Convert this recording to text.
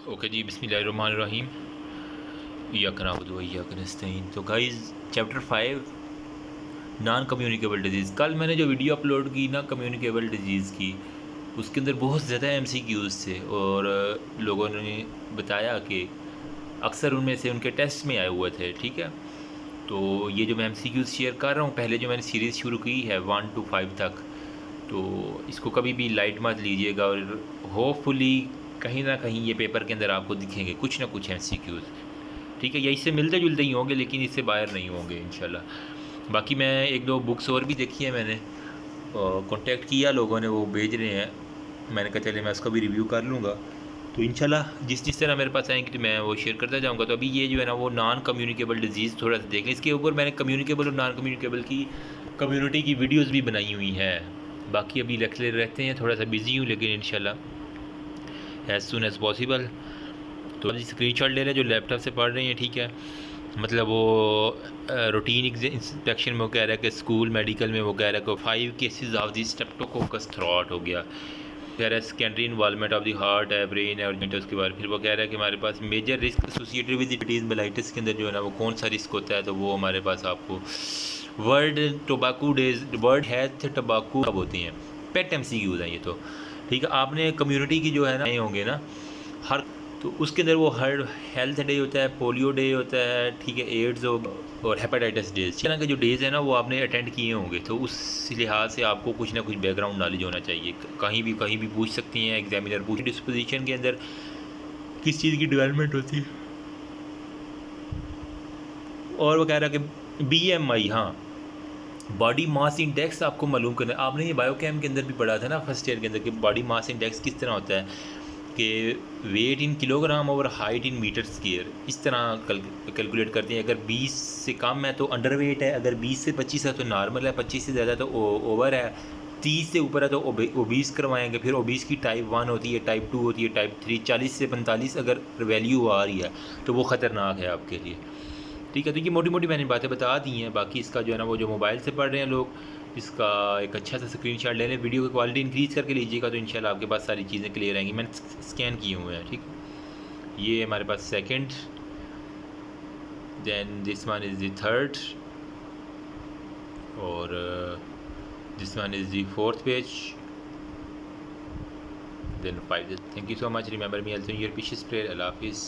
Okay जी, बिस्मिल्लाहिर्रहमानिर्रहीम। इय्याक नअबुदु व इय्याक नस्तईन। तो guys, chapter 5, non communicable disease. कल मैंने जो वीडियो अपलोड की ना कम्युनिकेबल डिजीज़ की, उसके अंदर बहुत ज़्यादा एमसीक्यूज़ थे और लोगों ने बताया कि अक्सर उनमें से उनके टेस्ट में आए हुए थे, ठीक है। तो ये जो मैं एमसीक्यूज़ शेयर कर रहा हूँ, पहले जो मैंने सीरीज़ शुरू की है 1 to 5 तक, तो इसको कभी भी लाइट मत लीजिएगा और होपफुली कहीं ना कहीं ये पेपर के अंदर आपको दिखेंगे कुछ ना कुछ एमसीक्यूज़, ठीक है। या इससे मिलते जुलते ही होंगे लेकिन इससे बाहर नहीं होंगे इंशाल्लाह। बाकी मैं एक दो बुक्स और भी देखी है, मैंने कांटेक्ट किया, लोगों ने वो भेज रहे हैं, मैंने कहा चले मैं उसका भी रिव्यू कर लूँगा। तो इंशाल्लाह जिस जिस तरह मेरे पास आएंगे तो मैं वो शेयर करता जाऊँगा। तो अभी ये जो है ना वो नॉन कम्युनिकेबल डिजीज़ थोड़ा सा देख लें। इसके ऊपर मैंने कम्युनिकेबल और नॉन कम्युनिकेबल की कम्युनिटी की वीडियोज़ भी बनाई हुई है। बाकी अभी रखते रहते हैं, थोड़ा सा बिजी हूँ, लेकिन इंशाल्लाह एज़ सून एज़ पॉसिबल। तो जी स्क्रीनशॉट ले लें जो लैपटॉप से पढ़ रहे हैं, ठीक है। मतलब वो रूटीन इंस्पेक्शन में वो कह रहा है कि स्कूल मेडिकल में वो कह रहा है कि 5 cases of the Streptococcus throat हो गया, कह रहा है secondary involvement of the heart है, ब्रेन है, और उसके बाद फिर वो कह रहा है कि हमारे पास major risk associated with diabetes mellitus के अंदर जो है ना वो कौन सा रिस्क होता है। तो वो हमारे पास आपको वर्ल्ड टोबाकू डेज, वर्ल्ड हेल्थ टोबाकू कब होती हैं, पेट एमसीक्यूज़ हैं ये तो, ठीक है। आपने कम्युनिटी की जो है ना होंगे ना हर, तो उसके अंदर वो हर हेल्थ डे होता है, पोलियो डे होता है, ठीक है, एड्स और हेपेटाइटिस डेज, इस तरह के जो डेज़ हैं ना वो आपने अटेंड किए होंगे। तो उस लिहाज से आपको कुछ ना कुछ बैकग्राउंड नॉलेज होना चाहिए। कहीं भी पूछ सकती हैं, एग्जामिनर पूछ डिस्पोजिशन के अंदर किस चीज़ की डेवलपमेंट होती है। और वो कह रहा है कि BMI, हाँ, बॉडी मास इंडेक्स आपको मालूम करना है। आपने ये बायोकेम के अंदर भी पढ़ा था ना फर्स्ट ईयर के अंदर कि बॉडी मास इंडेक्स किस तरह होता है, कि वेट इन किलोग्राम और हाइट इन मीटर स्क्वायर, इस तरह कैलकुलेट करते हैं। अगर 20 से कम है तो अंडर वेट है, अगर 20 से 25 है तो नॉर्मल है, 25 से ज़्यादा तो ओवर है, 30 से ऊपर है तो ओबीस करवाएंगे। फिर ओबीस की टाइप 1 होती है, टाइप 2 होती है, टाइप 3। 40 से 45 अगर वैल्यू आ रही है तो वो ख़तरनाक है आपके लिए, ठीक है। तो ये मोटी मोटी मैंने बातें बता दी हैं। बाकी इसका जो है ना वो जो मोबाइल से पढ़ रहे हैं लोग, इसका एक अच्छा सा स्क्रीनशॉट ले लें, वीडियो की क्वालिटी इंक्रीज़ करके लीजिएगा तो इंशाल्लाह आपके पास सारी चीज़ें क्लियर आएंगी। मैंने स्कैन किए हुए हैं, ठीक। ये हमारे पास second, then this one is the third, और this one is the fourth page, then 5। Thank you so much, remember me, also your wishes prayer. अल्लाह हाफिज़।